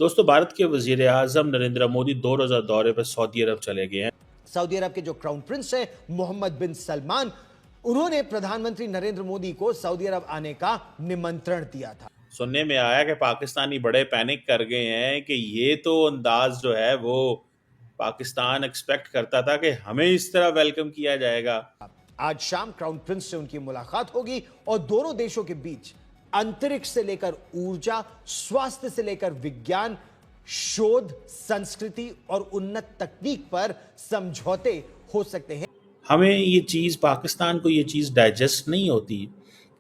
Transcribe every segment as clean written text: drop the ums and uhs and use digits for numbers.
दोस्तों, भारत के वज़ीर-ए-आज़म नरेंद्र मोदी 2 रोज़ा दौरे पर सऊदी अरब चले गए हैं। सऊदी अरब के जो क्राउन प्रिंस है मोहम्मद बिन सलमान, उन्होंने प्रधानमंत्री नरेंद्र मोदी को सऊदी अरब आने का निमंत्रण दिया था। सुनने में आया कि पाकिस्तानी बड़े पैनिक कर गए हैं कि ये तो अंदाज़ जो है वो पाकिस्तान एक्सपेक्ट करता था कि हमें इस तरह वेलकम किया जाएगा। आज शाम क्राउन प्रिंस से उनकी मुलाकात होगी और दोनों देशों के बीच अंतरिक्ष से लेकर ऊर्जा, स्वास्थ्य से लेकर विज्ञान, शोध, संस्कृति और उन्नत तकनीक पर समझौते हो सकते हैं। हमें ये चीज़ पाकिस्तान को ये चीज़ डाइजेस्ट नहीं होती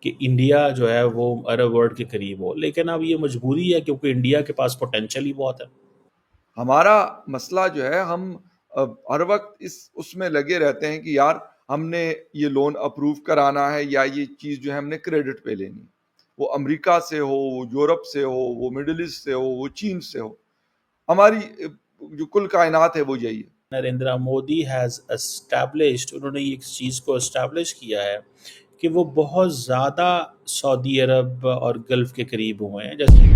कि इंडिया जो है वो अरब वर्ल्ड के करीब हो, लेकिन अब ये मजबूरी है क्योंकि इंडिया के पास पोटेंशियल ही बहुत है। हमारा मसला जो है, हम हर वक्त इस उसमें लगे रहते हैं कि यार हमने ये लोन अप्रूव कराना है या ये चीज़ जो है हमने क्रेडिट पे लेनी है। वो अमेरिका से हो, वो यूरोप से हो, वो मिडिल ईस्ट से हो, वो चीन से हो, हमारी जो कुल कायनात है वो यही है। नरेंद्र मोदी हैज़ एस्टैब्लिश्ड, उन्होंने इस चीज़ को एस्टैब्लिश किया है कि वो बहुत ज़्यादा सऊदी अरब और गल्फ़ के करीब हुए हैं। जैसे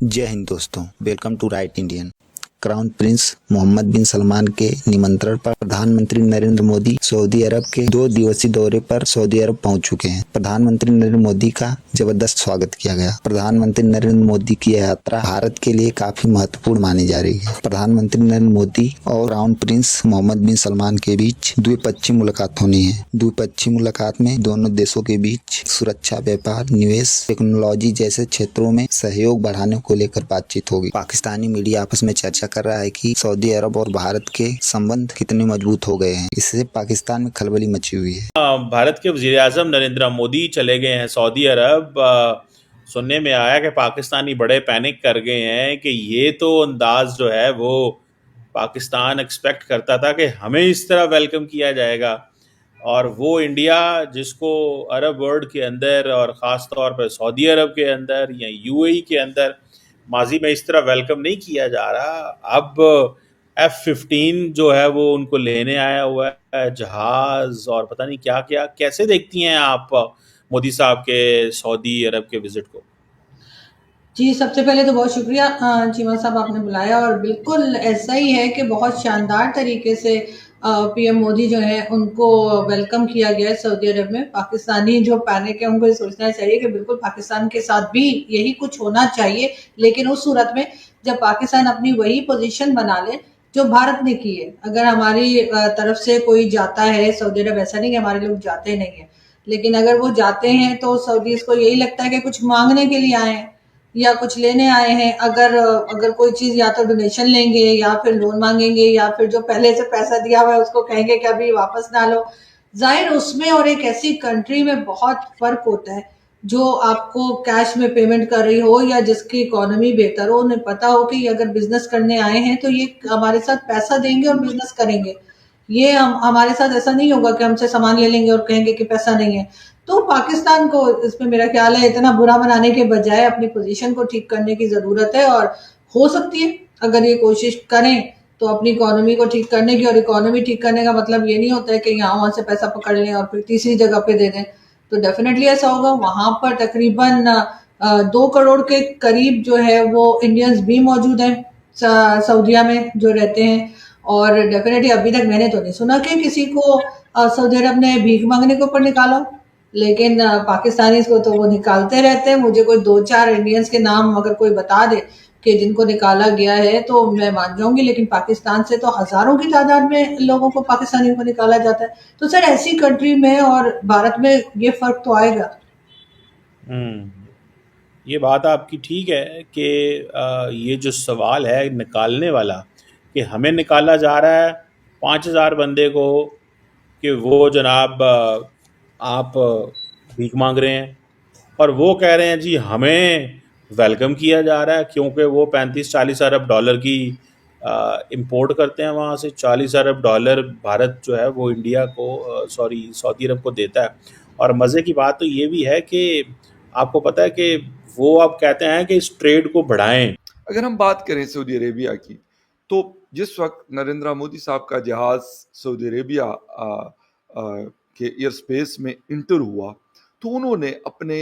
जय हिंद दोस्तों, welcome to right Indian. Crown prince Mohammed bin Salman के निमंत्रण पर प्रधानमंत्री नरेंद्र मोदी सऊदी अरब के 2 दिवसीय दौरे पर सऊदी अरब पहुंच चुके हैं। प्रधानमंत्री नरेंद्र मोदी का जबरदस्त स्वागत किया गया। प्रधानमंत्री नरेंद्र मोदी की यात्रा भारत के लिए काफी महत्वपूर्ण मानी जा रही है। प्रधानमंत्री नरेंद्र मोदी और crown prince Mohammed bin Salman के बीच द्विपक्षीय मुलाकात होनी है। द्विपक्षीय मुलाकात में दोनों देशों के बीच सुरक्षा, व्यापार, निवेश, टेक्नोलॉजी जैसे क्षेत्रों में सहयोग बढ़ाने को लेकर बातचीत होगी। पाकिस्तानी मीडिया आपस में चर्चा कर रहा है कि सऊदी अरब और भारत के संबंध कितने मजबूत हो गए हैं। इससे पाकिस्तान में खलबली मची हुई है। भारत के वज़ीर-ए-आज़म नरेंद्र मोदी चले गए हैं सऊदी अरब। सुनने में आया कि पाकिस्तानी बड़े पैनिक कर गए हैं कि ये तो अंदाज़ जो है वो पाकिस्तान एक्सपेक्ट करता था कि हमें इस तरह वेलकम किया जाएगा, और वो इंडिया जिसको अरब वर्ल्ड के अंदर और ख़ास तौर पर सऊदी अरब के अंदर या यूएई के अंदर माजी में इस तरह वेलकम नहीं किया जा रहा। अब F-15 जो है वो उनको लेने आया हुआ है, जहाज़ और पता नहीं क्या क्या। कैसे देखती हैं आप मोदी साहब के सऊदी अरब के विजिट को? जी, सबसे पहले तो बहुत शुक्रिया चीमा साहब, आपने बुलाया और बिल्कुल ऐसा ही है कि बहुत शानदार तरीके से पीएम मोदी जो है उनको वेलकम किया गया है सऊदी अरब में। पाकिस्तानी जो पैनिक है उनको ये सोचना चाहिए कि बिल्कुल पाकिस्तान के साथ भी यही कुछ होना चाहिए, लेकिन उस सूरत में जब पाकिस्तान अपनी वही पोजीशन बना ले जो भारत ने की है। अगर हमारी तरफ से कोई जाता है सऊदी अरब, ऐसा नहीं कि हमारे लोग जाते नहीं है, लेकिन अगर वो जाते हैं तो सऊदीज को यही लगता है कि कुछ मांगने के लिए आए हैं या कुछ लेने आए हैं। अगर अगर कोई चीज या तो डोनेशन लेंगे या फिर लोन मांगेंगे या फिर जो पहले से पैसा दिया हुआ है उसको कहेंगे कि अभी वापस ना लो। जाहिर उसमें और एक ऐसी कंट्री में बहुत फर्क होता है जो आपको कैश में पेमेंट कर रही हो या जिसकी इकोनॉमी बेहतर हो। उन्हें पता हो कि अगर बिजनेस करने आए हैं तो ये हमारे साथ पैसा देंगे और बिजनेस करेंगे। ये हमारे साथ ऐसा नहीं होगा कि हमसे सामान ले लेंगे और कहेंगे कि पैसा नहीं है। तो पाकिस्तान को इसमें मेरा ख्याल है इतना बुरा बनाने के बजाय अपनी पोजीशन को ठीक करने की जरूरत है, और हो सकती है अगर ये कोशिश करें तो अपनी इकोनॉमी को ठीक करने की। और इकोनॉमी ठीक करने का मतलब ये नहीं होता है कि यहाँ वहां से पैसा पकड़ लें और फिर तीसरी जगह पे दे दें। तो डेफिनेटली ऐसा होगा। वहां पर तकरीबन 2 करोड़ के करीब जो है वो इंडियंस भी मौजूद हैं सऊदीया में जो रहते हैं। और डेफिनेटली अभी तक मैंने तो नहीं सुना कि किसी को सऊदी अरब ने भीख मांगने के ऊपर निकाला, लेकिन पाकिस्तानी को तो वो निकालते रहते हैं। मुझे कोई 2-4 इंडियंस के नाम अगर कोई बता दे कि जिनको निकाला गया है तो मैं मान जाऊंगी, लेकिन पाकिस्तान से तो हजारों की तादाद में लोगों को, पाकिस्तानियों को निकाला जाता है। तो सर ऐसी कंट्री में और भारत में ये फर्क तो आएगा। ये बात आपकी ठीक है कि ये जो सवाल है निकालने वाला, कि हमें निकाला जा रहा है 5,000 बंदे को कि वो जनाब आप भीख मांग रहे हैं, और वो कह रहे हैं जी हमें वेलकम किया जा रहा है क्योंकि वो 35-40 अरब डॉलर की इंपोर्ट करते हैं वहाँ से। 40 अरब डॉलर भारत जो है वो इंडिया को सऊदी अरब को देता है। और मज़े की बात तो ये भी है कि आपको पता है कि वो अब कहते हैं कि इस ट्रेड को बढ़ाएं। अगर हम बात करें सऊदी अरेबिया की, तो जिस वक्त नरेंद्र मोदी साहब का जहाज सऊदी अरेबिया के एयर स्पेस में इंटर हुआ, तो उन्होंने अपने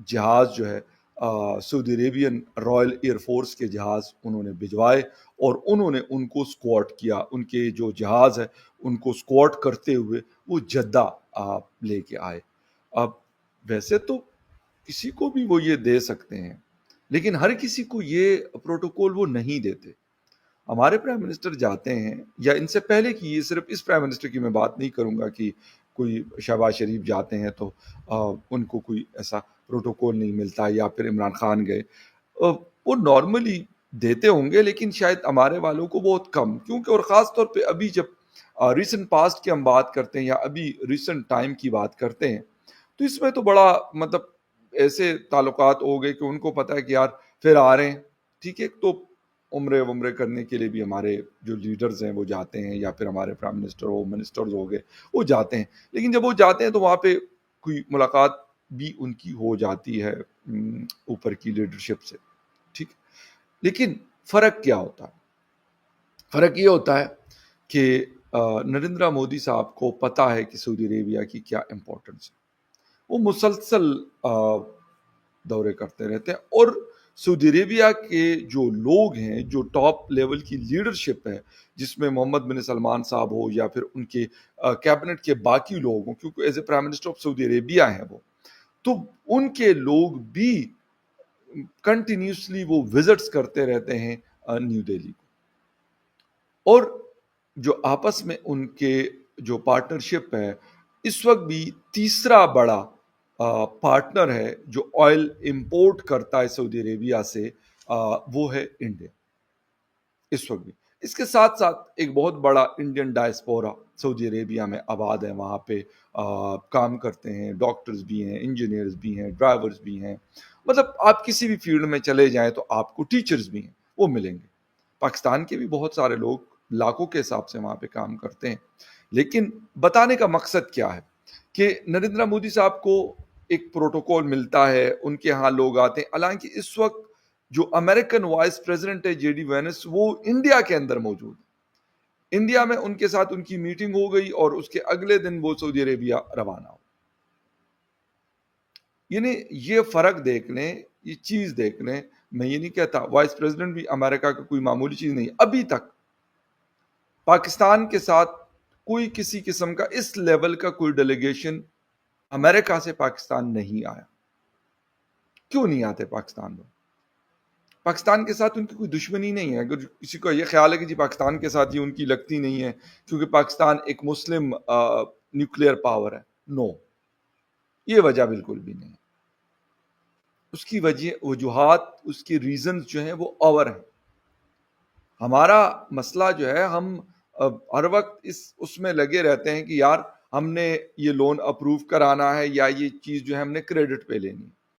जहाज जो है सऊदी अरेबियन रॉयल एयरफोर्स के जहाज़ उन्होंने भिजवाए और उन्होंने उनको स्क्वाट किया, उनके जो जहाज़ है उनको स्क्वाट करते हुए वो जद्दा लेके आए। अब वैसे तो किसी को भी वो ये दे सकते हैं, लेकिन हर किसी को ये प्रोटोकॉल वो नहीं देते। हमारे प्राइम मिनिस्टर जाते हैं, या इनसे पहले की, ये सिर्फ इस प्राइम मिनिस्टर की मैं बात नहीं करूंगा कि कोई शहबाज शरीफ जाते हैं तो उनको कोई ऐसा प्रोटोकॉल नहीं मिलता, या फिर इमरान खान गए, वो नॉर्मली देते होंगे, लेकिन शायद हमारे वालों को बहुत कम, क्योंकि और ख़ास तौर पे अभी जब रिसेंट पास्ट की हम बात करते हैं या अभी रिसेंट टाइम की बात करते हैं, तो इसमें तो बड़ा मतलब ऐसे ताल्लुकात हो गए कि उनको पता है कि यार फिर आ रहे हैं, ठीक है, तो उम्रे वुम्रे करने के लिए भी हमारे जो लीडर्स हैं वो जाते हैं, या फिर हमारे प्राइम मिनिस्टर हो, मिनिस्टर्स हो गए, वो जाते हैं। लेकिन जब वो जाते हैं तो वहाँ पे कोई मुलाकात भी उनकी हो जाती है ऊपर की लीडरशिप से, ठीक है। लेकिन फ़र्क क्या होता है? फ़र्क ये होता है कि नरेंद्र मोदी साहब को पता है कि सऊदी अरेबिया की क्या इम्पोर्टेंस है। वो मुसलसल दौरे करते रहते हैं, और सऊदी अरेबिया के जो लोग हैं, जो टॉप लेवल की लीडरशिप है, जिसमें मोहम्मद बिन सलमान साहब हो या फिर उनके कैबिनेट के बाकी लोग हों, क्योंकि as a prime minister of Saudi Arabia हैं वो, तो उनके लोग भी कंटिन्यूसली वो विजिट्स करते रहते हैं न्यू दिल्ली को। और जो आपस में उनके जो पार्टनरशिप है, इस वक्त भी तीसरा बड़ा पार्टनर है जो ऑयल इंपोर्ट करता है सऊदी अरेबिया से, वो है इंडिया इस वक्त भी। इसके साथ साथ एक बहुत बड़ा इंडियन डायस्पोरा सऊदी अरेबिया में आबाद है, वहाँ पे काम करते हैं, डॉक्टर्स भी हैं, इंजीनियर्स भी हैं, ड्राइवर्स भी हैं, मतलब आप किसी भी फील्ड में चले जाएं तो आपको टीचर्स भी हैं वो मिलेंगे। पाकिस्तान के भी बहुत सारे लोग लाखों के हिसाब से वहाँ पे काम करते हैं। लेकिन बताने का मकसद क्या है कि नरेंद्र मोदी साहब को एक प्रोटोकॉल मिलता है, उनके यहाँ लोग आते हैं। हालांकि इस वक्त जो अमेरिकन वाइस प्रेसिडेंट है जेडी वेंस, वो इंडिया के अंदर मौजूद है। इंडिया में उनके साथ उनकी मीटिंग हो गई और उसके अगले दिन वो सऊदी अरेबिया रवाना हो। यानी ये फर्क देख लें, ये चीज देख लें। मैं ये नहीं कहता वाइस प्रेसिडेंट भी अमेरिका का कोई मामूली चीज नहीं। अभी तक पाकिस्तान के साथ कोई किसी किस्म का इस लेवल का कोई डेलीगेशन अमेरिका से पाकिस्तान नहीं आया। क्यों नहीं आते पाकिस्तान में? पाकिस्तान के साथ उनकी कोई दुश्मनी नहीं है। अगर किसी को ये ख्याल है कि जी पाकिस्तान के साथ ये उनकी लगती नहीं है क्योंकि पाकिस्तान एक मुस्लिम न्यूक्लियर पावर है, नो, ये वजह बिल्कुल भी नहीं। उसकी वजह, वजूहात, उसके रीजंस जो हैं वो और हैं। हमारा मसला जो है, हम हर वक्त इस उसमें लगे रहते हैं कि यार हमने ये लोन अप्रूव कराना है या ये चीज़ जो है हमने क्रेडिट पे लेनी है।